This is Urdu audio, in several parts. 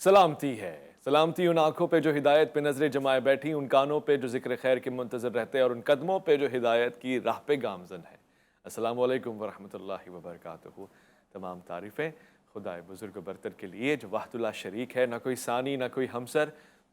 سلامتی ہے، سلامتی ان آنکھوں پہ جو ہدایت پہ نظریں جمائے بیٹھی، ان کانوں پہ جو ذکر خیر کے منتظر رہتے ہیں اور ان قدموں پہ جو ہدایت کی راہ پہ گامزن ہے۔ السلام علیکم ورحمۃ اللہ وبرکاتہ۔ تمام تعریفیں خدائے بزرگ و برتر کے لیے جو وحد اللہ شریک ہے، نہ کوئی ثانی نہ کوئی ہمسر،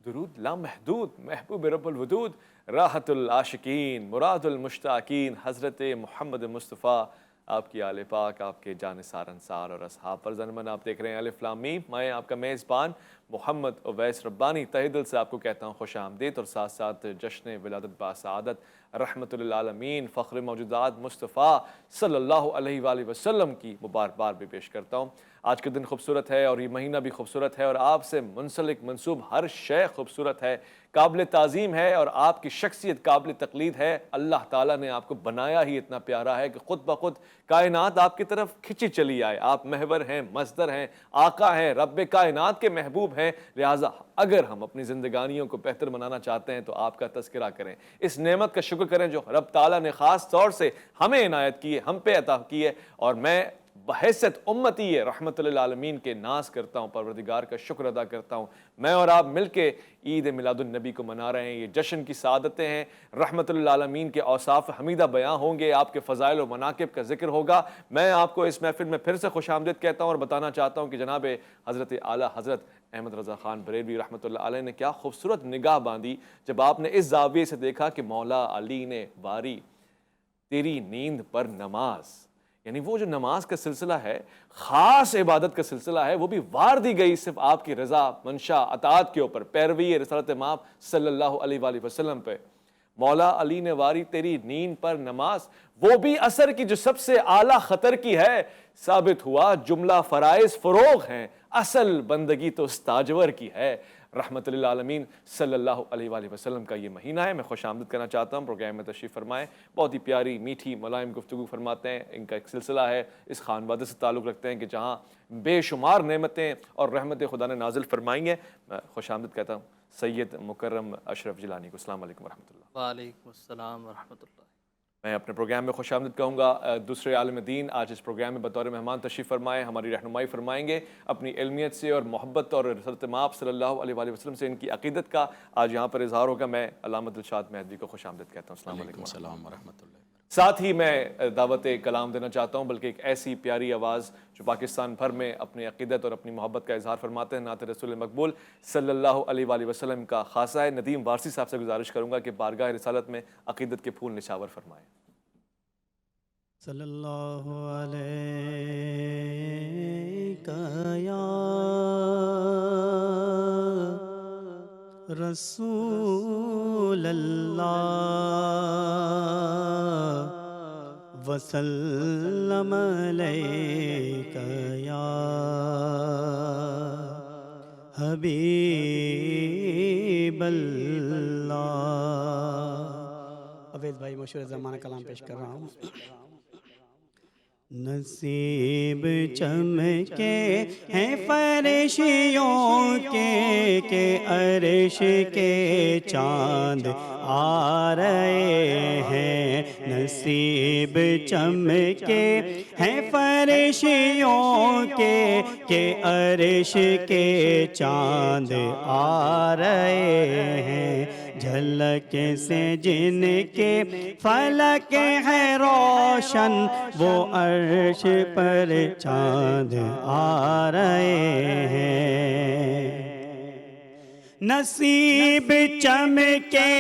درود لامحدود محبوب رب الودود، راحت العاشقین مراد المشتاقین، حضرت محمد مصطفیٰ، آپ کی آل پاک، آپ کے جانثار انصار اور اصحاب پر زنمن آپ دیکھ رہے ہیں الف لام میم۔ میں آپ کا میزبان محمد اویس ربانی تہہ دل سے آپ کو کہتا ہوں خوش آمدید، اور ساتھ ساتھ جشن ولادت باسعادت رحمت للعالمین فخر موجودات مصطفیٰ صلی اللہ علیہ وآلہ وسلم کی مبارکباد بھی پیش کرتا ہوں۔ آج کا دن خوبصورت ہے اور یہ مہینہ بھی خوبصورت ہے، اور آپ سے منسلک منسوب ہر شے خوبصورت ہے، قابل تعظیم ہے، اور آپ کی شخصیت قابل تقلید ہے۔ اللہ تعالیٰ نے آپ کو بنایا ہی اتنا پیارا ہے کہ خود بخود کائنات آپ کی طرف کھچی چلی آئے۔ آپ محور ہیں، مصدر ہیں، آقا ہیں، رب کائنات کے محبوب ہیں، لہٰذا اگر ہم اپنی زندگانیوں کو بہتر بنانا چاہتے ہیں تو آپ کا تذکرہ کریں، اس نعمت کا شکر کریں جو رب تعالیٰ نے خاص طور سے ہمیں عنایت کی ہے، ہم پہ عطا کی ہے، اور میں بحیثیت امتی رحمت للعالمین کے ناز کرتا ہوں، پروردگار کا شکر ادا کرتا ہوں۔ میں اور آپ مل کے عید میلاد النبی کو منا رہے ہیں، یہ جشن کی سعادتیں ہیں، رحمت للعالمین کے اوصاف حمیدہ بیان ہوں گے، آپ کے فضائل و مناقب کا ذکر ہوگا۔ میں آپ کو اس محفل میں پھر سے خوش آمدید کہتا ہوں اور بتانا چاہتا ہوں کہ جناب حضرت اعلیٰ حضرت احمد رضا خان بریلوی رحمۃ اللہ علیہ نے کیا خوبصورت نگاہ باندھی جب آپ نے اس زاویے سے دیکھا کہ مولا علی نے واری تیری نیند پر نماز، یعنی وہ جو نماز کا سلسلہ ہے، خاص عبادت کا سلسلہ ہے، وہ بھی وار دی گئی صرف آپ کی رضا منشا اطاعت کے اوپر، پیروی رسالت مآب صلی اللہ علیہ وآلہ وسلم پہ۔ مولا علی نے واری تیری نیند پر نماز، وہ بھی اثر کی جو سب سے اعلیٰ خطر کی ہے، ثابت ہوا جملہ فرائض فروغ ہیں، اصل بندگی تو استاجور کی ہے۔ رحمت للعالمین صلی اللہ علیہ وآلہ وسلم کا یہ مہینہ ہے۔ میں خوش آمدید کرنا چاہتا ہوں، پروگرام میں تشریف فرمائیں، بہت ہی پیاری میٹھی ملائم گفتگو فرماتے ہیں، ان کا ایک سلسلہ ہے، اس خانوادے سے تعلق رکھتے ہیں کہ جہاں بے شمار نعمتیں اور رحمتیں خدا نے نازل فرمائی ہیں۔ میں خوش آمدید کہتا ہوں سید مکرم اشرف جیلانی کو۔ السلام علیکم ورحمۃ اللہ۔ وعلیکم السلام ورحمۃ اللہ۔ میں اپنے پروگرام میں خوش آمدید کہوں گا دوسرے عالم دین آج اس پروگرام میں بطور مہمان تشریف فرمائے، ہماری رہنمائی فرمائیں گے اپنی علمیت سے اور محبت اور رسالت مآب صلی اللہ علیہ وآلہ وسلم سے ان کی عقیدت کا آج یہاں پر اظہار ہوگا۔ میں علامہ دلشاد مہدوی کو خوش آمدید کہتا ہوں۔ السلام علیکم ورحمۃ اللہ۔ ساتھ ہی میں دعوت کلام دینا چاہتا ہوں، بلکہ ایک ایسی پیاری آواز جو پاکستان بھر میں اپنی عقیدت اور اپنی محبت کا اظہار فرماتے ہیں، نعت رسول مقبول صلی اللہ علیہ وآلہ وسلم کا خاصہ ہے۔ ندیم وارسی صاحب سے گزارش کروں گا کہ بارگاہ رسالت میں عقیدت کے پھول نچھاور فرمائیں۔ صلی اللہ علیہ یا رسول اللہ وسلم علیک یا حبیب اللہ۔ اویس بھائی مشہور زمانہ کلام پیش کر رہا ہوں۔ نصیب چمکے ہیں فرشتوں کے کہ عرش کے چاند آ رہے ہیں۔ نصیب چمکے ہیں فرشتوں کے کہ عرش کے چاند آ رہے ہیں۔ جھلک سے جن کے فلک ہے روشن، وہ عرش پر چاند آ رہے ہیں۔ نصیب چمکے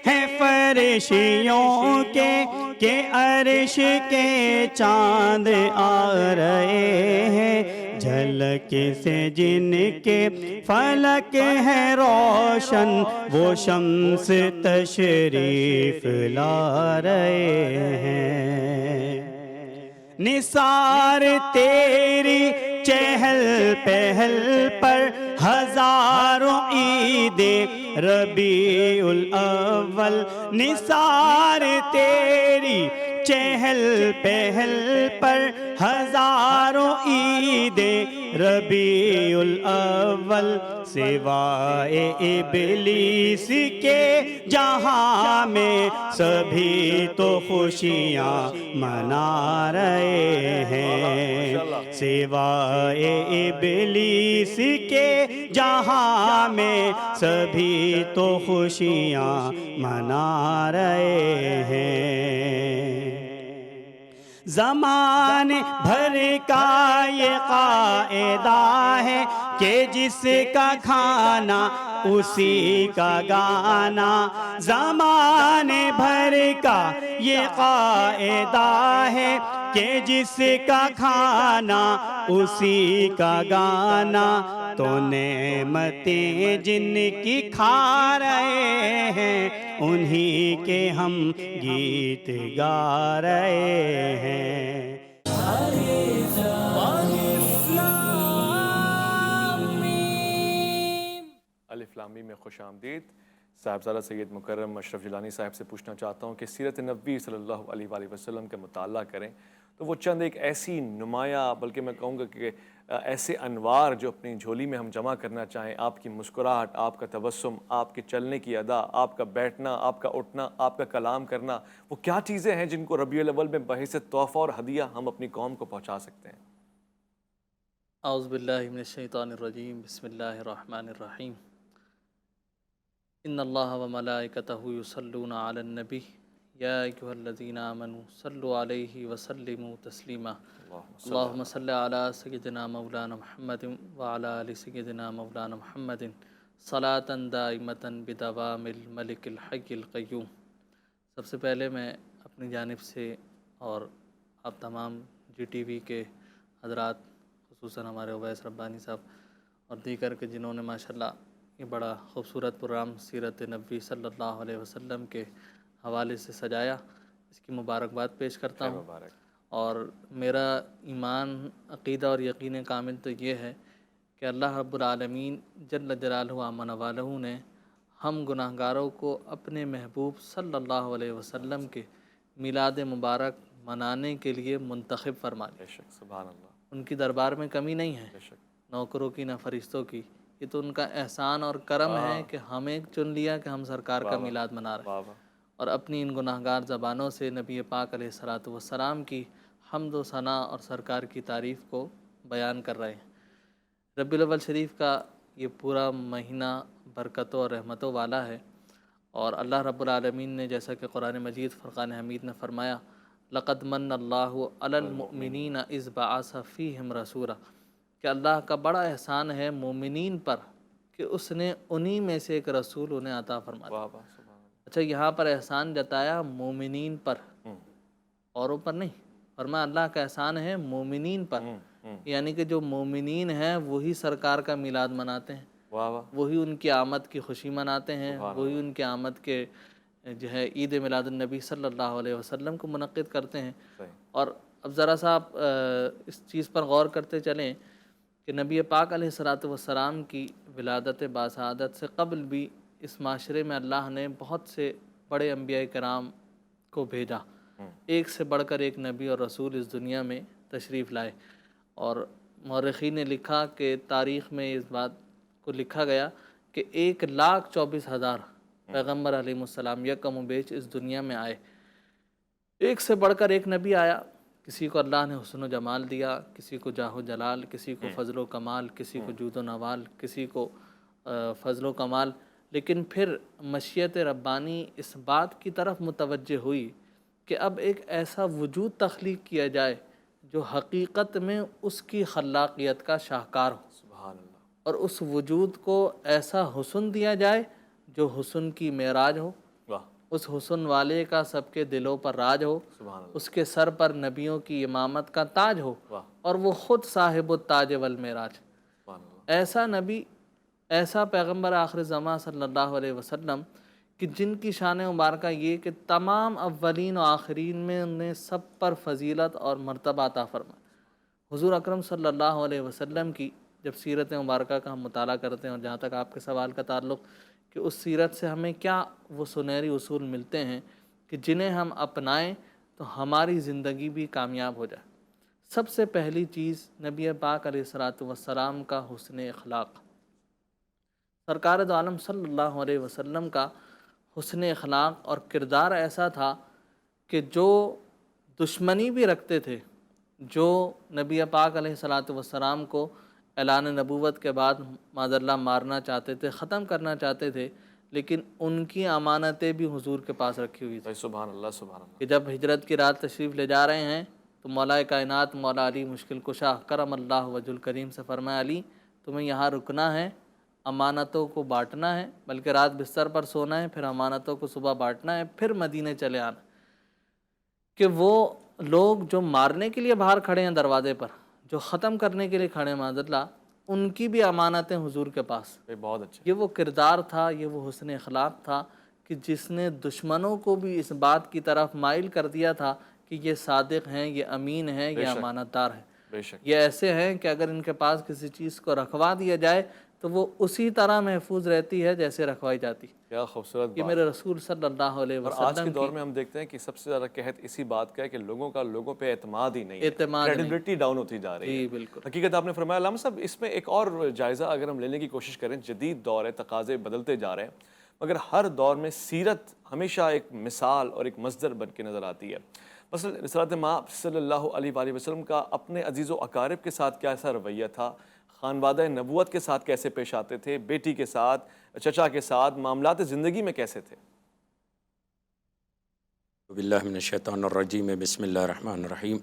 ہیں فرشتوں کے کہ عرش کے چاند آ رہے ہیں۔ جھلک سے جن کے فلک ہے روشن، وہ شمس تشریف لا رہے ہیں۔ نثار تیری چہل پہل پر ہزاروں عید ربیع الاول، نثار تیری چہل پہل پر ہزاروں عید ربیع الاول سوائے ابلیس کے جہاں میں سبھی تو خوشیاں منا رہے ہیں، سوائے ابلیس کے جہاں میں سبھی تو خوشیاں منا رہے ہیں۔ زمانے بھر کا یہ قاعدہ ہے کہ جس کا کھانا اسی کا گانا، زمانے بھر کا یہ قاعدہ ہے کہ جس کا کھانا اسی کا گانا، تو نعمتیں جن کی کھا رہے ہیں انہی کے ہم گیت گا رہے ہیں۔ الف لام میم میں خوش آمدید۔ صاحبزادہ سید مکرم اشرف جیلانی صاحب سے پوچھنا چاہتا ہوں کہ سیرت نبوی صلی اللہ علیہ وآلہ وسلم کا مطالعہ کریں تو وہ چند ایک ایسی نمایاں، بلکہ میں کہوں گا کہ ایسے انوار جو اپنی جھولی میں ہم جمع کرنا چاہیں، آپ کی مسکراہٹ، آپ کا تبسم، آپ کے چلنے کی ادا، آپ کا بیٹھنا، آپ کا اٹھنا، آپ کا کلام کرنا، وہ کیا چیزیں ہیں جن کو ربیع الاول میں بحیث تحفہ اور ہدیہ ہم اپنی قوم کو پہنچا سکتے ہیں؟ اعوذ باللہ من الشیطان الرجیم، بسم اللہ الرحمن الرحیم۔ ان اللہ و ملائکتہ یصلون علی النبی یا ایھا الذین آمنوا صلوا علیہ وسلموا تسلیما۔ اللہم صل علی سیدنا مولانا محمد وعلی آل سیدنا مولانا محمد صلاۃ دائمۃ بدوام الملک الحی القیوم۔ سب سے پہلے میں اپنی جانب سے اور آپ تمام جی ٹی وی کے حضرات، خصوصاً ہمارے اویس ربانی صاحب اور دیگر کے جنہوں نے ماشاءاللہ یہ بڑا خوبصورت پروگرام سیرت نبوی صلی اللہ علیہ وسلم کے حوالے سے سجایا، اس کی مبارکباد پیش کرتا ہوں۔ اور میرا ایمان، عقیدہ اور یقین کامل تو یہ ہے کہ اللہ رب العالمین جل جلالہ عما والہ نے ہم گناہ گاروں کو اپنے محبوب صلی اللہ علیہ وسلم کے میلاد مبارک منانے کے لیے منتخب فرما لیا۔ بے شک، سبحان اللہ۔ ان کی دربار میں کمی نہیں ہے، بے شک، نوکروں کی نہ فرشتوں کی، یہ تو ان کا احسان اور کرم ہے کہ ہمیں چن لیا کہ ہم سرکار کا میلاد منا رہے ہیں، اور اپنی ان گناہ گار زبانوں سے نبی پاک علیہ الصلوۃ والسلام کی حمد و ثنا اور سرکار کی تعریف کو بیان کر رہے ہیں۔ ربیع الاول شریف کا یہ پورا مہینہ برکتوں اور رحمتوں والا ہے، اور اللہ رب العالمین نے جیسا کہ قرآن مجید فرقان حمید میں فرمایا، لقد من اللہ علی المؤمنین اذ بعث فیہم رسولا، کہ اللہ کا بڑا احسان ہے مومنین پر کہ اس نے انہی میں سے ایک رسول انہیں عطا فرما دیا۔ اچھا، یہاں پر احسان جتایا مومنین پر، اوروں پر نہیں، فرمایا اللہ کا احسان ہے مومنین پر، یعنی کہ جو مومنین ہیں وہی سرکار کا میلاد مناتے ہیں، وہی ان کی آمد کی خوشی مناتے ہیں، وہی ان کی آمد کے جو ہے عید میلاد النبی صلی اللہ علیہ وسلم کو منعقد کرتے ہیں۔ اور اب ذرا سا آپ اس چیز پر غور کرتے چلیں کہ نبی پاک علیہ الصلوۃ والسلام کی ولادت باسعادت سے قبل بھی اس معاشرے میں اللہ نے بہت سے بڑے انبیاء کرام کو بھیجا، ایک سے بڑھ کر ایک نبی اور رسول اس دنیا میں تشریف لائے، اور مورخین نے لکھا کہ تاریخ میں اس بات کو لکھا گیا کہ 1,24,000 پیغمبر علیہ السلام یکم و بیش اس دنیا میں آئے، ایک سے بڑھ کر ایک نبی آیا، کسی کو اللہ نے حسن و جمال دیا، کسی کو جاہ و جلال، کسی کو فضل و کمال، کسی کو جود و نوال، کسی کو فضل و کمال، لیکن پھر مشیت ربانی اس بات کی طرف متوجہ ہوئی کہ اب ایک ایسا وجود تخلیق کیا جائے جو حقیقت میں اس کی خلاقیت کا شاہکار ہو، سبحان اللہ، اور اس وجود کو ایسا حسن دیا جائے جو حسن کی معراج ہو، اس حسن والے کا سب کے دلوں پر راج ہو، اس کے سر پر نبیوں کی امامت کا تاج ہو، اور وہ خود صاحب التاج والمعراج، ایسا نبی، ایسا پیغمبر آخر زمان صلی اللہ علیہ وسلم کہ جن کی شان مبارکہ یہ کہ تمام اولین و آخرین میں انہیں سب پر فضیلت اور مرتبہ عطا فرمایا۔ حضور اکرم صلی اللہ علیہ وسلم کی جب سیرت مبارکہ کا ہم مطالعہ کرتے ہیں، اور جہاں تک آپ کے سوال کا تعلق کہ اس سیرت سے ہمیں کیا وہ سنہری اصول ملتے ہیں کہ جنہیں ہم اپنائیں تو ہماری زندگی بھی کامیاب ہو جائے۔ سب سے پہلی چیز نبی پاک علیہ الصلاۃ والسلام کا حسن اخلاق۔ سرکار دو عالم صلی اللہ علیہ وسلم کا حسن اخلاق اور کردار ایسا تھا کہ جو دشمنی بھی رکھتے تھے، جو نبی پاک علیہ الصلاۃ والسلام کو اعلان نبوت کے بعد معاذ اللہ مارنا چاہتے تھے، ختم کرنا چاہتے تھے، لیکن ان کی امانتیں بھی حضور کے پاس رکھی ہوئی تھی۔ سبحان اللہ سبحان اللہ۔ کہ جب ہجرت کی رات تشریف لے جا رہے ہیں تو مولا کائنات مولا علی مشکل کشا کرم اللہ وجہ الکریم سے فرمایا، علی تمہیں یہاں رکنا ہے، امانتوں کو بانٹنا ہے، بلکہ رات بستر پر سونا ہے، پھر امانتوں کو صبح بانٹنا ہے، پھر مدینے چلے آنا۔ کہ وہ لوگ جو مارنے کے لیے باہر کھڑے ہیں دروازے پر، جو ختم کرنے کے لیے کھڑے ہیں معاذ اللہ، ان کی بھی امانتیں حضور کے پاس۔ بہت اچھا۔ یہ وہ کردار تھا، یہ وہ حسن اخلاق تھا کہ جس نے دشمنوں کو بھی اس بات کی طرف مائل کر دیا تھا کہ یہ صادق ہیں، یہ امین ہیں، یہ امانت دار ہیں، بے شک۔ یہ ایسے ہیں کہ اگر ان کے پاس کسی چیز کو رکھوا دیا جائے تو وہ اسی طرح محفوظ رہتی ہے جیسے رکھوائی جاتی۔ کیا خوبصورت یہ بات۔ میرے رسول صلی اللہ علیہ اور آج کے وسلم دور میں ہم دیکھتے ہیں کہ سب سے زیادہ قحط اسی بات کا ہے کہ لوگوں کا لوگوں پہ اعتماد ہی نہیں ہے، اعتماد نہیں۔ کریڈیبلٹی ڈاؤن ہوتی جا رہی ہے۔ جی بالکل۔ حقیقت آپ نے فرمایا۔ علامہ صاحب اس میں ایک اور جائزہ اگر ہم لینے کی کوشش کریں، جدید دور ہے، تقاضے بدلتے جا رہے ہیں، مگر ہر دور میں سیرت ہمیشہ ایک مثال اور ایک مصدر بن کے نظر آتی ہے۔ مثلا رسالت مآب صلی اللہ علیہ وآلہ وسلم کا اپنے عزیز و اقارب کے ساتھ کیسا رویہ تھا، خانوادہ نبوت کے ساتھ کیسے پیش آتے تھے، بیٹی کے ساتھ، چچا کے ساتھ، معاملات زندگی میں کیسے تھے؟ باللہ من الشیطان الرجیم، بسم اللہ الرحمن الرحیم۔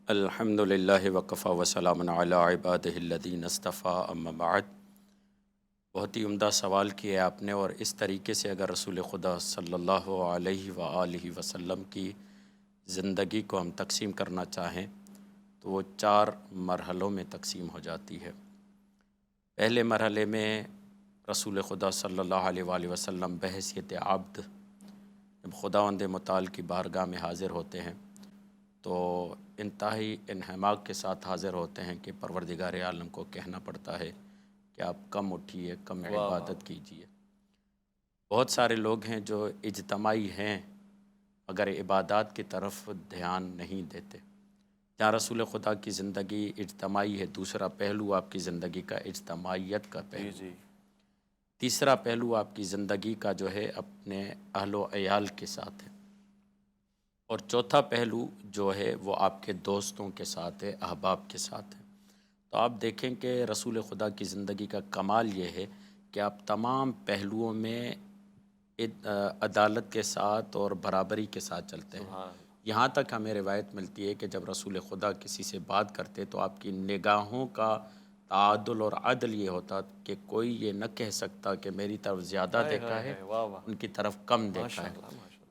الحمدللہ وکفی وسلام علی عبادہ الذین اصطفیٰ، اما بعد۔ بہت ہی عمدہ سوال کیا آپ نے، اور اس طریقے سے اگر رسول خدا صلی اللہ علیہ وآلہ وسلم کی زندگی کو ہم تقسیم کرنا چاہیں تو وہ 4 مرحلوں میں تقسیم ہو جاتی ہے۔ پہلے مرحلے میں رسول خدا صلی اللہ علیہ وآلہ وسلم بحیثیت عبد جب خداوند متعال کی بارگاہ میں حاضر ہوتے ہیں تو انتہائی انہماک کے ساتھ حاضر ہوتے ہیں کہ پروردگار عالم کو کہنا پڑتا ہے کہ آپ کم اٹھیے، کم عبادت کیجیے۔ بہت سارے لوگ ہیں جو اجتماعی ہیں مگر عبادات کی طرف دھیان نہیں دیتے۔ جہاں رسول خدا کی زندگی اجتماعی ہے، دوسرا پہلو آپ کی زندگی کا اجتماعیت کا پہلو، تیسرا پہلو آپ کی زندگی کا جو ہے اپنے اہل و عیال کے ساتھ ہے، اور چوتھا پہلو جو ہے وہ آپ کے دوستوں کے ساتھ ہے، احباب کے ساتھ ہے۔ تو آپ دیکھیں کہ رسول خدا کی زندگی کا کمال یہ ہے کہ آپ تمام پہلوؤں میں عدالت کے ساتھ اور برابری کے ساتھ چلتے ہیں۔ یہاں تک ہمیں روایت ملتی ہے کہ جب رسول خدا کسی سے بات کرتے تو آپ کی نگاہوں کا تعادل اور عدل یہ ہوتا کہ کوئی یہ نہ کہہ سکتا کہ میری طرف زیادہ دیکھا ہے، ان کی طرف کم دیکھا ہے۔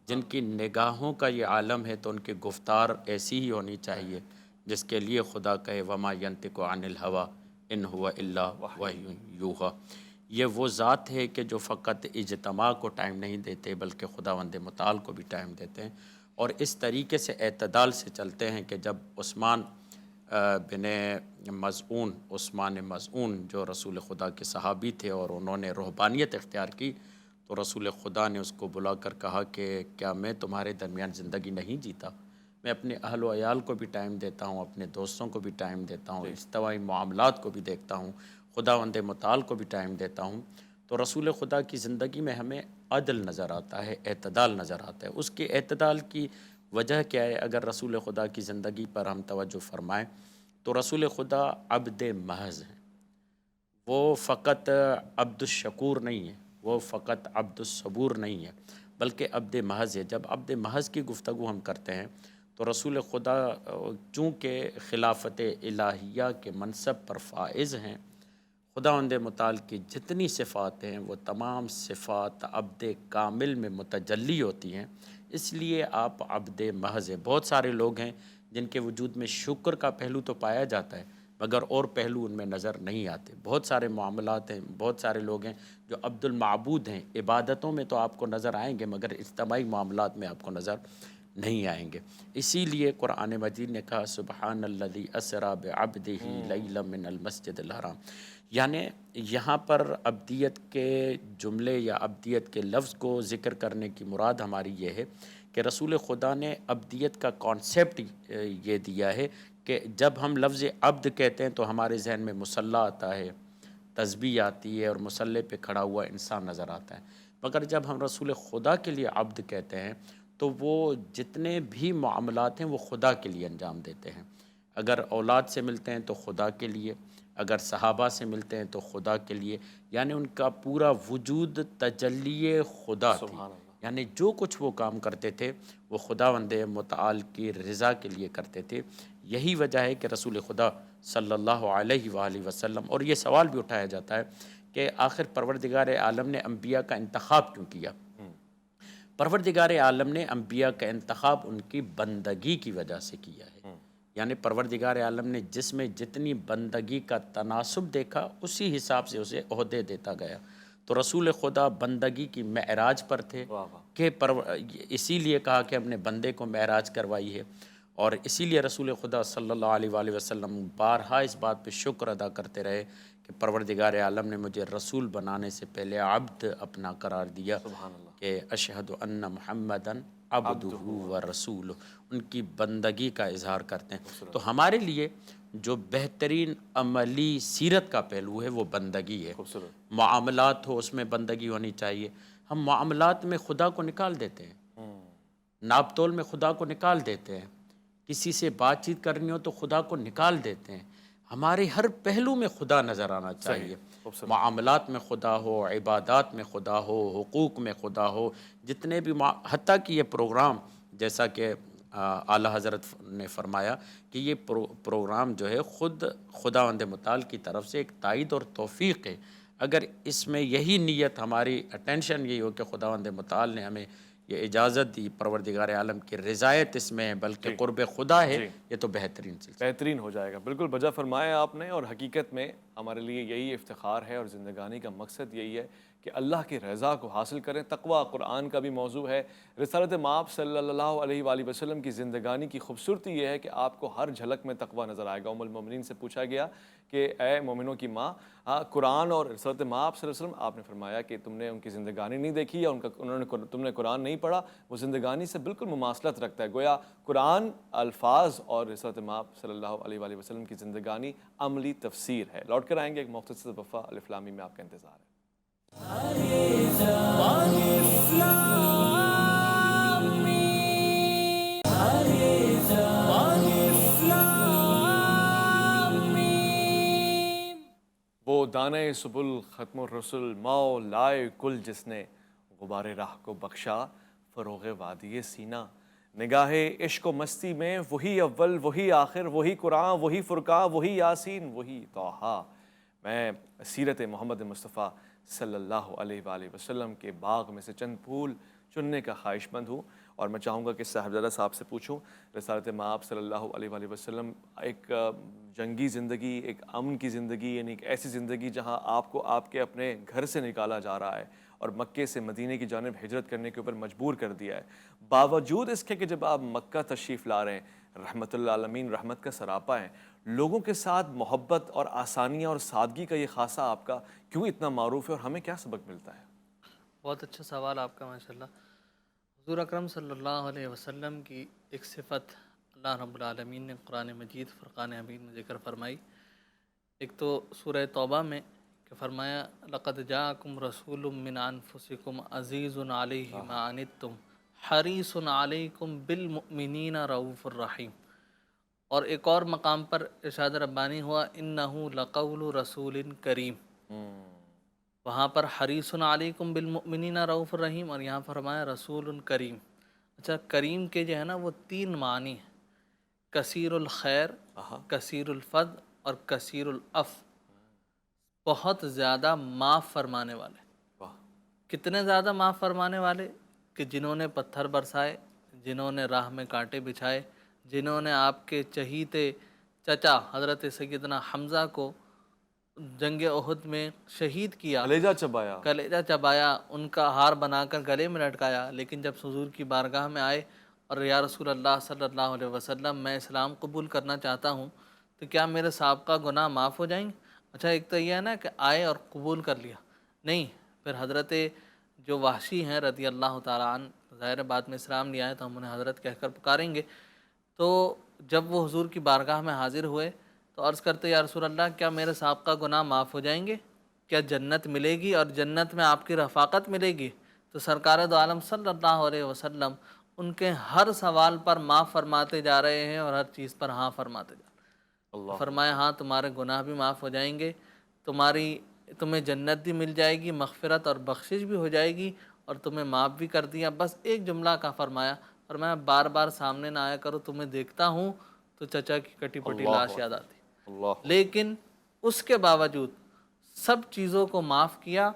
جن کی نگاہوں کا یہ عالم ہے تو ان کی گفتار ایسی ہی ہونی چاہیے جس کے لیے خدا کہے وما ینطق عن الہویٰ ان ہوا الا وحی یوحیٰ۔ یہ وہ ذات ہے کہ جو فقط اجتماع کو ٹائم نہیں دیتے بلکہ خداوند متعال کو بھی ٹائم دیتے ہیں، اور اس طریقے سے اعتدال سے چلتے ہیں کہ جب عثمان بن مظعون جو رسول خدا کے صحابی تھے اور انہوں نے رہبانیت اختیار کی تو رسول خدا نے اس کو بلا کر کہا کہ کیا میں تمہارے درمیان زندگی نہیں جیتا؟ میں اپنے اہل و عیال کو بھی ٹائم دیتا ہوں، اپنے دوستوں کو بھی ٹائم دیتا ہوں، اجتماعی معاملات کو بھی دیکھتا ہوں، خداوند متعال کو بھی ٹائم دیتا ہوں۔ تو رسول خدا کی زندگی میں ہمیں عدل نظر آتا ہے، اعتدال نظر آتا ہے۔ اس کے اعتدال کی وجہ کیا ہے؟ اگر رسول خدا کی زندگی پر ہم توجہ فرمائیں تو رسول خدا عبد محض ہیں، وہ فقط عبد الشکور نہیں ہے، وہ فقط عبد الصبور نہیں ہے، بلکہ عبد محض ہے۔ جب عبد محض کی گفتگو ہم کرتے ہیں تو رسول خدا چونکہ خلافت الہیہ کے منصب پر فائز ہیں، خداوند متعال کی جتنی صفات ہیں وہ تمام صفات عبد کامل میں متجلی ہوتی ہیں، اس لیے آپ عبد محض ہیں۔ بہت سارے لوگ ہیں جن کے وجود میں شکر کا پہلو تو پایا جاتا ہے مگر اور پہلو ان میں نظر نہیں آتے۔ بہت سارے معاملات ہیں، بہت سارے لوگ ہیں جو عبد المعبود ہیں، عبادتوں میں تو آپ کو نظر آئیں گے مگر اجتماعی معاملات میں آپ کو نظر نہیں آئیں گے۔ اسی لیے قرآن مجید نے کہا سبحان الذی اسریٰ بعبدہ لیلا من المسجد الحرام۔ یعنی یہاں پر ابدیت کے جملے یا ابدیت کے لفظ کو ذکر کرنے کی مراد ہماری یہ ہے کہ رسول خدا نے ابدیت کا کانسیپٹ یہ دیا ہے کہ جب ہم لفظ عبد کہتے ہیں تو ہمارے ذہن میں مصلی آتا ہے، تسبیح آتی ہے اور مصلی پہ کھڑا ہوا انسان نظر آتا ہے، مگر جب ہم رسول خدا کے لیے عبد کہتے ہیں تو وہ جتنے بھی معاملات ہیں وہ خدا کے لیے انجام دیتے ہیں۔ اگر اولاد سے ملتے ہیں تو خدا کے لیے، اگر صحابہ سے ملتے ہیں تو خدا کے لیے، یعنی ان کا پورا وجود تجلی خدا تھی، یعنی جو کچھ وہ کام کرتے تھے وہ خداوند متعال کی رضا کے لیے کرتے تھے۔ یہی وجہ ہے کہ رسول خدا صلی اللہ علیہ وآلہ وسلم، اور یہ سوال بھی اٹھایا جاتا ہے کہ آخر پروردگار عالم نے انبیاء کا انتخاب کیوں کیا؟ پروردگار عالم نے انبیاء کا انتخاب ان کی بندگی کی وجہ سے کیا ہے، یعنی پروردگار عالم نے جس میں جتنی بندگی کا تناسب دیکھا اسی حساب سے اسے عہدے دیتا گیا۔ تو رسول خدا بندگی کی معراج پر تھے کہ اسی لیے کہا کہ ہم نے بندے کو معراج کروائی ہے، اور اسی لیے رسول خدا صلی اللہ علیہ وآلہ وسلم بارہا اس بات پہ شکر ادا کرتے رہے کہ پروردگار عالم نے مجھے رسول بنانے سے پہلے عبد اپنا قرار دیا، کہ اشہد ان محمدً عبدہ و رسولہ، ان کی بندگی کا اظہار کرتے ہیں۔ تو ہمارے لیے جو بہترین عملی سیرت کا پہلو ہے وہ بندگی ہے۔ معاملات ہو اس میں بندگی ہونی چاہیے۔ ہم معاملات میں خدا کو نکال دیتے ہیں، ناپ تول میں خدا کو نکال دیتے ہیں، کسی سے بات چیت کرنی ہو تو خدا کو نکال دیتے ہیں۔ ہمارے ہر پہلو میں خدا نظر آنا چاہیے، معاملات میں خدا ہو، عبادات میں خدا ہو، حقوق میں خدا ہو، جتنے بھی حتیٰ کہ یہ پروگرام جیسا کہ اعلیٰ حضرت نے فرمایا کہ یہ پروگرام جو ہے خود خداوند متعال کی طرف سے ایک تائید اور توفیق ہے۔ اگر اس میں یہی نیت، ہماری اٹینشن یہی ہو کہ خداوند متعال نے ہمیں یہ اجازت دی، پروردگار عالم کی رضایت اس میں ہے بلکہ قرب خدا ہے، یہ تو بہترین سلسلہ، بہترین ہو جائے گا۔ بالکل بجا فرمایا آپ نے، اور حقیقت میں ہمارے لیے یہی افتخار ہے اور زندگانی کا مقصد یہی ہے کہ اللہ کی رضا کو حاصل کریں۔ تقویٰ قرآن کا بھی موضوع ہے۔ رسالت مآب صلی اللہ علیہ وآلہ وسلم کی زندگانی کی خوبصورتی یہ ہے کہ آپ کو ہر جھلک میں تقویٰ نظر آئے گا۔ ام المومنین سے پوچھا گیا کہ اے مومنوں کی ماں، قرآن اور رسالت مآب صلی اللہ علیہ وسلم، آپ نے فرمایا کہ تم نے ان کی زندگانی نہیں دیکھی یا تم نے قرآن نہیں پڑھا، وہ زندگانی سے بالکل مماثلت رکھتا ہے۔ گویا قرآن الفاظ اور رسالت مآب صلی اللہ علیہ وآلہ وسلم کی زندگانی عملی تفسیر ہے۔ لوٹ کر آئیں گے ایک مختصر وقفہ، الف لام میم میں آپ کا انتظار ہے۔ وہ دانہ سبل ختم الرسل، مولائے کل جس نے غبار راہ کو بخشا فروغ وادی سینہ۔ نگاہ عشق و مستی میں وہی اول وہی آخر، وہی قرآن وہی فرقان وہی یاسین وہی طٰہٰ۔ میں سیرت محمد مصطفیٰ صلی اللہ علیہ وآلہ وسلم کے باغ میں سے چند پھول چننے کا خواہش مند ہوں، اور میں چاہوں گا کہ صاحبزادہ صاحب سے پوچھوں، رسالت مآب صلی اللہ علیہ وآلہ وسلم ایک جنگی زندگی، ایک امن کی زندگی، یعنی ایک ایسی زندگی جہاں آپ کو آپ کے اپنے گھر سے نکالا جا رہا ہے اور مکے سے مدینے کی جانب ہجرت کرنے کے اوپر مجبور کر دیا ہے، باوجود اس کے کہ جب آپ مکہ تشریف لا رہے ہیں، رحمت اللہ عالمین رحمت کا سراپا ہے، لوگوں کے ساتھ محبت اور آسانیاں اور سادگی کا یہ خاصہ آپ کا کیوں اتنا معروف ہے، اور ہمیں کیا سبق ملتا ہے؟ بہت اچھا سوال آپ کا، ماشاءاللہ۔ حضور اکرم صلی اللہ علیہ وسلم کی ایک صفت اللہ رب العالمین نے قرآن مجید فرقان حمید میں ذکر فرمائی۔ ایک تو سورہ توبہ میں کہ فرمایا لقد جاءکم رسول من انفسکم عزیز علیہ ما عنتم حریص علیکم بالمؤمنین رؤوف الرحیم، اور ایک اور مقام پر ارشاد ربانی ہوا انہ لقول رسول کریم، وہاں پر حریص علیکم بالمؤمنین رؤوف الرحیم، اور یہاں فرمایا رسول کریم۔ اچھا، کریم کے جو ہے نا وہ تین معنی ہیں، کثیر الخیر، کثیر الفضل اور کثیر العفو، بہت زیادہ معاف فرمانے والے۔ کتنے زیادہ معاف فرمانے والے کہ جنہوں نے پتھر برسائے، جنہوں نے راہ میں کانٹے بچھائے، جنہوں نے آپ کے چہیتے چچا حضرت سیدنا حمزہ کو جنگ احد میں شہید کیا، کلیجہ چبایا، ان کا ہار بنا کر گلے میں لٹکایا، لیکن جب حضور کی بارگاہ میں آئے اور یا رسول اللہ صلی اللہ علیہ وسلم میں اسلام قبول کرنا چاہتا ہوں تو کیا میرے سابقہ گناہ معاف ہو جائیں گے؟ اچھا ایک تو یہ ہے نا کہ آئے اور قبول کر لیا، نہیں، پھر حضرت جو وحشی ہیں رضی اللہ تعالیٰ عنہ، ظاہر بعد میں اسلام لے آئے تو ہم انہیں حضرت کہہ کر پکاریں گے، تو جب وہ حضور کی بارگاہ میں حاضر ہوئے تو عرض کرتے یا رسول اللہ کیا میرے سابقہ گناہ معاف ہو جائیں گے، کیا جنت ملے گی اور جنت میں آپ کی رفاقت ملے گی؟ تو سرکار دو عالم صلی اللہ علیہ وسلم ان کے ہر سوال پر معاف فرماتے جا رہے ہیں اور ہر چیز پر ہاں فرماتے جا رہے ہیں۔ فرمایا ہاں تمہارے گناہ بھی معاف ہو جائیں گے، تمہیں جنت بھی مل جائے گی، مغفرت اور بخشش بھی ہو جائے گی، اور تمہیں معاف بھی کر دیا۔ بس ایک جملہ کا فرمایا بار بار سامنے نہ آیا کرو، تمہیں دیکھتا ہوں تو چچا کی کٹی پٹی لاش یاد آتی، لیکن اس کے باوجود سب چیزوں کو معاف کیا،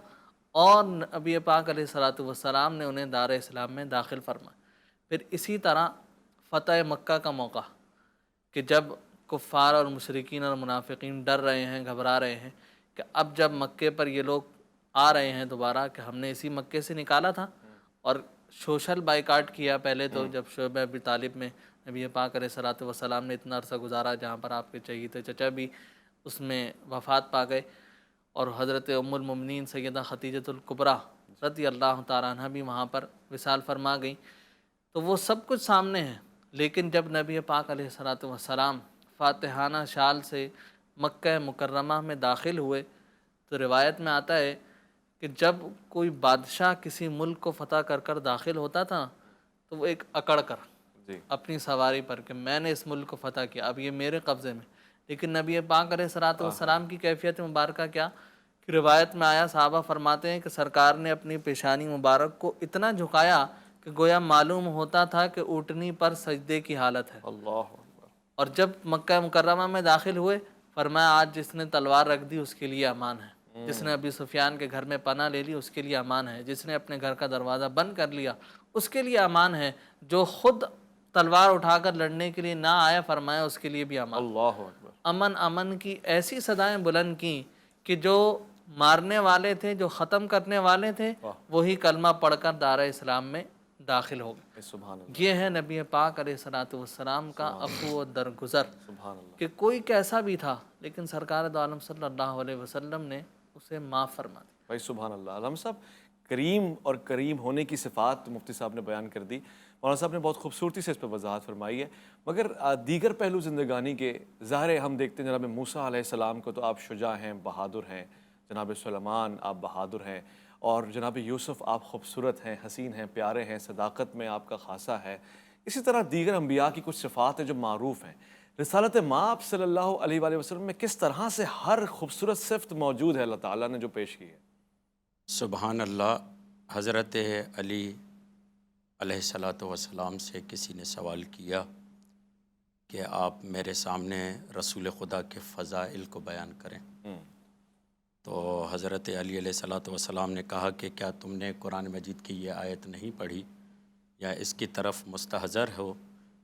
اور نبی پاک علیہ الصلوۃ والسلام نے انہیں دار اسلام میں داخل فرمایا۔ پھر اسی طرح فتح مکہ کا موقع کہ جب کفار اور مشرکین اور منافقین ڈر رہے ہیں، گھبرا رہے ہیں کہ اب جب مکے پر یہ لوگ آ رہے ہیں دوبارہ، کہ ہم نے اسی مکے سے نکالا تھا، اور سوشل بائیکاٹ کیا پہلے تو جب شعبہ ابی طالب میں نبی پاک علیہ الصلوۃ والسلام نے اتنا عرصہ گزارا جہاں پر آپ کے شہید چچا بھی اس میں وفات پا گئے، اور حضرت ام المؤمنین سیدہ خدیجۃ الکبریٰ رضی اللہ تعالیٰ عنہ بھی وہاں پر وصال فرما گئیں، تو وہ سب کچھ سامنے ہے۔ لیکن جب نبی پاک علیہ الصلوۃ والسلام فاتحانہ شال سے مکہ مکرمہ میں داخل ہوئے، تو روایت میں آتا ہے کہ جب کوئی بادشاہ کسی ملک کو فتح کر کر داخل ہوتا تھا تو وہ ایک اکڑ کر اپنی سواری پر کہ میں نے اس ملک کو فتح کیا، اب یہ میرے قبضے میں۔ لیکن نبی پاک علیہ الصلوۃ والسلام کی کیفیت مبارکہ کیا کہ روایت میں آیا، صحابہ فرماتے ہیں کہ سرکار نے اپنی پیشانی مبارک کو اتنا جھکایا کہ گویا معلوم ہوتا تھا کہ اونٹنی پر سجدے کی حالت ہے۔ اور جب مکہ مکرمہ میں داخل ہوئے فرمایا آج جس نے تلوار رکھ دی اس کے لیے امان ہے، جس نے ابی سفیان کے گھر میں پناہ لے لی اس کے لیے امان ہے، جس نے اپنے گھر کا دروازہ بند کر لیا اس کے لیے امان ہے، جو خود تلوار اٹھا کر لڑنے کے لیے نہ آیا فرمایا اس کے لیے بھی امان۔ اللہ اکبر۔ امن امن کی ایسی صدائیں بلند کیں کہ جو مارنے والے تھے، جو ختم کرنے والے تھے، وہی کلمہ پڑھ کر دار اسلام میں داخل ہو گئے۔ سبحان اللہ۔ یہ ہے نبی پاک علیہ الصلوۃ والسلام کا عفو و درگزر، سبحان اللہ۔ کہ کوئی کیسا بھی تھا لیکن سرکار دو عالم صلی اللہ علیہ وسلم نے اسے معاف فرما دی۔ بھائی سبحان اللہ۔ علم صاحب کریم اور کریم ہونے کی صفات مفتی صاحب نے بیان کر دی، مولانا صاحب نے بہت خوبصورتی سے اس پہ وضاحت فرمائی ہے، مگر دیگر پہلو زندگانی کے ظاہر ہے ہم دیکھتے ہیں جناب موسیٰ علیہ السلام کو تو آپ شجاع ہیں، بہادر ہیں، جناب سلیمان آپ بہادر ہیں، اور جناب یوسف آپ خوبصورت ہیں، حسین ہیں، پیارے ہیں، صداقت میں آپ کا خاصہ ہے۔ اسی طرح دیگر انبیاء کی کچھ صفات ہیں جو معروف ہیں۔ رسالت مآب صلی اللہ علیہ وآلہ وسلم میں کس طرح سے ہر خوبصورت صفت موجود ہے اللہ تعالیٰ نے جو پیش کی ہے؟ سبحان اللہ۔ حضرت علی علیہ الصلوۃ والسلام سے کسی نے سوال کیا کہ آپ میرے سامنے رسول خدا کے فضائل کو بیان کریں، تو حضرت علی علیہ الصلوۃ والسلام نے کہا کہ کیا تم نے قرآن مجید کی یہ آیت نہیں پڑھی یا اس کی طرف مستحضر ہو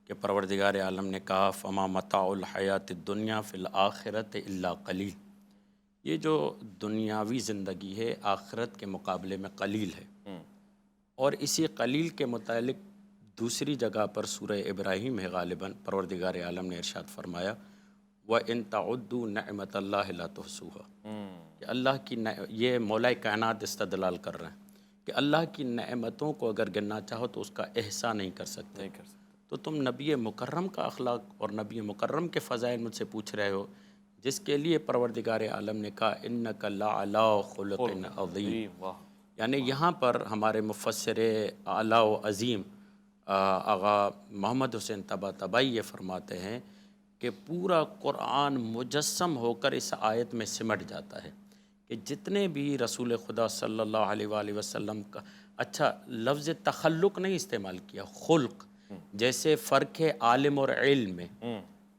کہ پروردگار عالم نے کہا فما متاع الحیات الدنیا فی الآخرۃ الا قلیل، یہ جو دنیاوی زندگی ہے آخرت کے مقابلے میں قلیل ہے۔ اور اسی قلیل کے متعلق دوسری جگہ پر سورہ ابراہیم ہے غالباً، پروردگار عالم نے ارشاد فرمایا وَإِن تَعُدُّوا نِعْمَةَ اللَّهِ لَا تُحْصُوهَا، کہ اللہ کی یہ مولا کائنات استدلال کر رہے ہیں کہ اللہ کی نعمتوں کو اگر گننا چاہو تو اس کا احصاء نہیں کر سکتے۔ تو تم نبی مکرم کا اخلاق اور نبی مکرم کے فضائل مجھ سے پوچھ رہے ہو، جس کے لیے پروردگار عالم نے کہا اِنَّكَ لَعَلَىٰ خُلُقٍ عَظِيمٍ۔ یعنی یہاں پر ہمارے مفسر اعلیٰ و عظیم آغا محمد حسین طباطبائی یہ فرماتے ہیں کہ پورا قرآن مجسم ہو کر اس آیت میں سمٹ جاتا ہے کہ جتنے بھی رسول خدا صلی اللہ علیہ وآلہ وسلم کا، اچھا لفظ تخلق نہیں استعمال کیا، خلق، جیسے فرق ہے عالم اور علم میں،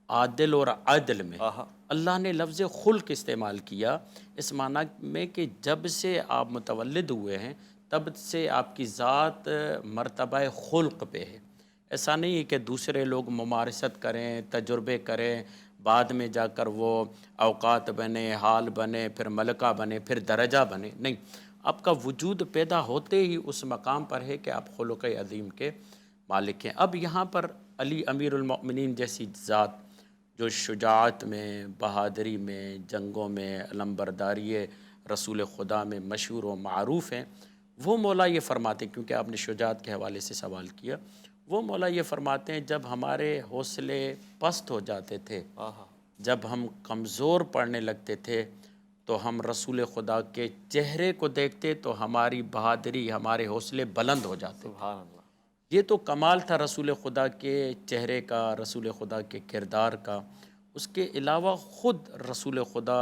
عادل اور عدل میں، اللہ نے لفظ خلق استعمال کیا اس معنی میں کہ جب سے آپ متولد ہوئے ہیں تب سے آپ کی ذات مرتبہ خلق پہ ہے۔ ایسا نہیں ہے کہ دوسرے لوگ ممارست کریں، تجربے کریں، بعد میں جا کر وہ اوقات بنے، حال بنے، پھر ملکہ بنے، پھر درجہ بنے، نہیں، آپ کا وجود پیدا ہوتے ہی اس مقام پر ہے کہ آپ خلق عظیم کے مالک ہیں۔ اب یہاں پر علی امیر المؤمنین جیسی ذات جو شجاعت میں، بہادری میں، جنگوں میں، علمبرداری رسول خدا میں مشہور و معروف ہیں، وہ مولا یہ فرماتے ہیں، کیونکہ آپ نے شجاعت کے حوالے سے سوال کیا، وہ مولا یہ فرماتے ہیں جب ہمارے حوصلے پست ہو جاتے تھے، جب ہم کمزور پڑنے لگتے تھے، تو ہم رسول خدا کے چہرے کو دیکھتے تو ہماری بہادری، ہمارے حوصلے بلند ہو جاتے۔ سبحان اللہ۔ یہ تو کمال تھا رسول خدا کے چہرے کا، رسول خدا کے کردار کا۔ اس کے علاوہ خود رسول خدا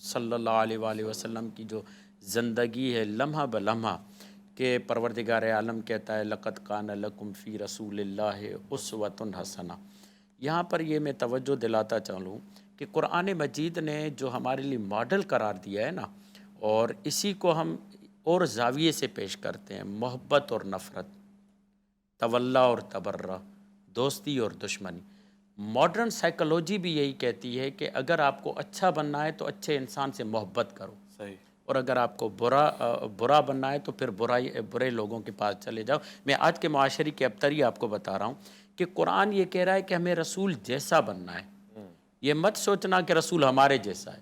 صلی اللہ علیہ وآلہ وسلم کی جو زندگی ہے لمحہ بلمحہ، کہ پروردگار عالم کہتا ہے لقد کان لکم فی رسول اللہ اسوۃ حسنہ۔ یہاں پر یہ میں توجہ دلاتا چلوں کہ قرآن مجید نے جو ہمارے لیے ماڈل قرار دیا ہے نا، اور اسی کو ہم اور زاویے سے پیش کرتے ہیں، محبت اور نفرت، تولا اور تبرہ، دوستی اور دشمنی۔ ماڈرن سائیکالوجی بھی یہی کہتی ہے کہ اگر آپ کو اچھا بننا ہے تو اچھے انسان سے محبت کرو، صحیح، اور اگر آپ کو برا بننا ہے تو پھر برے لوگوں کے پاس چلے جاؤ۔ میں آج کے معاشرے کی ابتری آپ کو بتا رہا ہوں کہ قرآن یہ کہہ رہا ہے کہ ہمیں رسول جیسا بننا ہے، یہ مت سوچنا کہ رسول ہمارے جیسا ہے،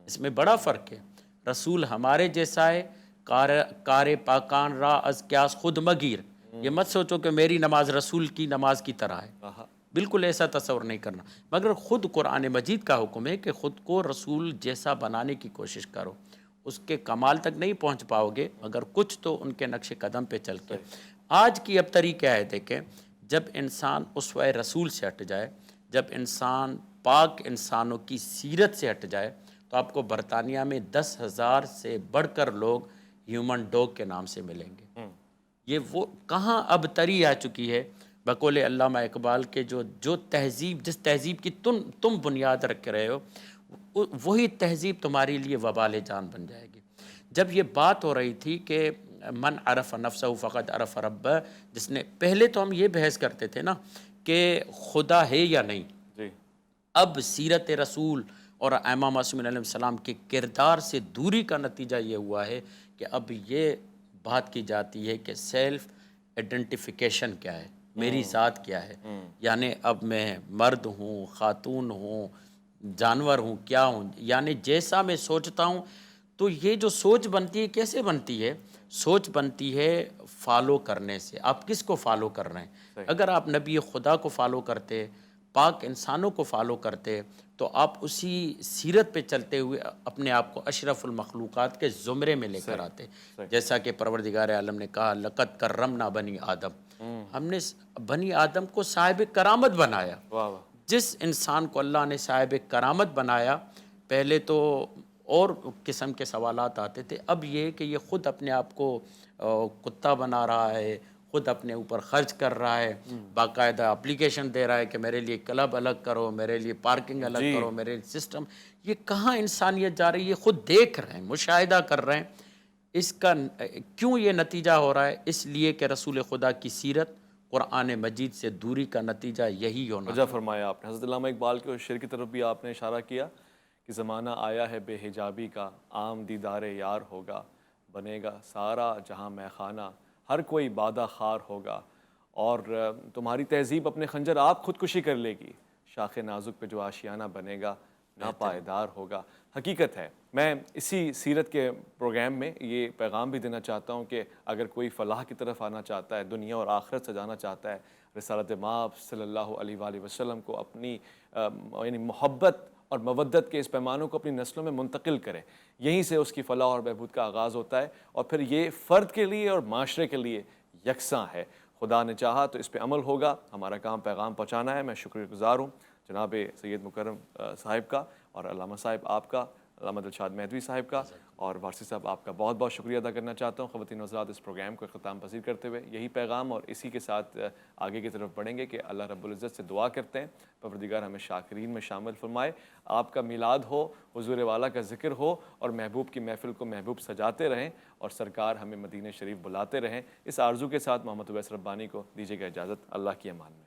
اس میں بڑا فرق ہے۔ رسول ہمارے جیسا ہے، کار پاکان را از کیاس خود مگیر، یہ مت سوچو کہ میری نماز رسول کی نماز کی طرح ہے، بالکل ایسا تصور نہیں کرنا، مگر خود قرآن مجید کا حکم ہے کہ خود کو رسول جیسا بنانے کی کوشش کرو۔ اس کے کمال تک نہیں پہنچ پاؤ گے مگر کچھ تو ان کے نقش قدم پہ چل کے۔ آج کی ابتری کیا ہے دیکھیں، جب انسان اسوہ رسول سے ہٹ جائے، جب انسان پاک انسانوں کی سیرت سے ہٹ جائے، تو آپ کو برطانیہ میں 10,000 سے بڑھ کر لوگ ہیومن ڈوگ کے نام سے ملیں گے۔ یہ وہ کہاں ابتری آ چکی ہے، بقول علامہ اقبال کے جو تہذیب، جس تہذیب کی تم بنیاد رکھ رہے ہو، وہی تہذیب تمہارے لیے وبال جان بن جائے گی۔ جب یہ بات ہو رہی تھی کہ من عرف نفسہ فقد عرف ربہ، جس نے پہلے تو ہم یہ بحث کرتے تھے نا کہ خدا ہے یا نہیں، جی، اب سیرت رسول اور ائمہ معصومین علیہ السلام کے کردار سے دوری کا نتیجہ یہ ہوا ہے کہ اب یہ بات کی جاتی ہے کہ سیلف آئیڈینٹیفیکیشن کیا ہے، میری ذات کیا ہے، یعنی اب میں مرد ہوں، خاتون ہوں، جانور ہوں، کیا ہوں، یعنی جیسا میں سوچتا ہوں۔ تو یہ جو سوچ بنتی ہے کیسے بنتی ہے؟ سوچ بنتی ہے فالو کرنے سے۔ آپ کس کو فالو کر رہے ہیں؟ اگر آپ نبی خدا کو فالو کرتے، پاک انسانوں کو فالو کرتے، تو آپ اسی سیرت پہ چلتے ہوئے اپنے آپ کو اشرف المخلوقات کے زمرے میں لے کر آتے، جیسا کہ پروردگار عالم نے کہا لقد کرمنا بنی آدم، ہم نے بنی آدم کو صاحب کرامت بنایا۔ جس انسان کو اللہ نے صاحب کرامت بنایا، پہلے تو اور قسم کے سوالات آتے تھے، اب یہ کہ یہ خود اپنے آپ کو کتا بنا رہا ہے، خود اپنے اوپر خرچ کر رہا ہے، باقاعدہ اپلیکیشن دے رہا ہے کہ میرے لیے کلب الگ کرو، میرے لیے پارکنگ الگ کرو، میرے سسٹم۔ یہ کہاں انسانیت جا رہی ہے؟ یہ خود دیکھ رہے ہیں، مشاہدہ کر رہے ہیں۔ اس کا کیوں یہ نتیجہ ہو رہا ہے؟ اس لیے کہ رسول خدا کی سیرت، قرآن مجید سے دوری کا نتیجہ یہی ہونا۔ وجہ فرمایا آپ نے۔ حضرت علامہ اقبال کے شعر کی طرف بھی آپ نے اشارہ کیا کہ زمانہ آیا ہے بے حجابی کا، عام دیدار یار ہوگا، بنے گا سارا جہاں میں خانہ، ہر کوئی بادہ خار ہوگا، اور تمہاری تہذیب اپنے خنجر آپ خودکشی کر لے گی، شاخ نازک پہ جو آشیانہ بنے گا ناپائیدار ہوگا۔ حقیقت ہے، میں اسی سیرت کے پروگرام میں یہ پیغام بھی دینا چاہتا ہوں کہ اگر کوئی فلاح کی طرف آنا چاہتا ہے، دنیا اور آخرت سجانا چاہتا ہے، رسالت مآب صلی اللہ علیہ وآلہ وسلم کو اپنی یعنی محبت اور مودت کے اس پیمانوں کو اپنی نسلوں میں منتقل کرے، یہیں سے اس کی فلاح اور بہبود کا آغاز ہوتا ہے، اور پھر یہ فرد کے لیے اور معاشرے کے لیے یکساں ہے۔ خدا نے چاہا تو اس پہ عمل ہوگا، ہمارا کام پیغام پہنچانا ہے۔ میں شکر گزار ہوں جناب سید مکرم صاحب کا، اور علامہ صاحب آپ کا، علامہ دلشاد مہدوی صاحب کا، اور وارثی صاحب آپ کا بہت بہت شکریہ ادا کرنا چاہتا ہوں۔ خواتین و حضرات، اس پروگرام کو اختتام پذیر کرتے ہوئے یہی پیغام اور اسی کے ساتھ آگے کی طرف بڑھیں گے کہ اللہ رب العزت سے دعا کرتے ہیں پروردگار ہمیں شاکرین میں شامل فرمائے، آپ کا میلاد ہو، حضور والا کا ذکر ہو، اور محبوب کی محفل کو محبوب سجاتے رہیں، اور سرکار ہمیں مدینہ شریف بلاتے رہیں۔ اس آرزو کے ساتھ محمد اویس ربانی کو دیجیے گا اجازت۔ اللہ کی امان میں۔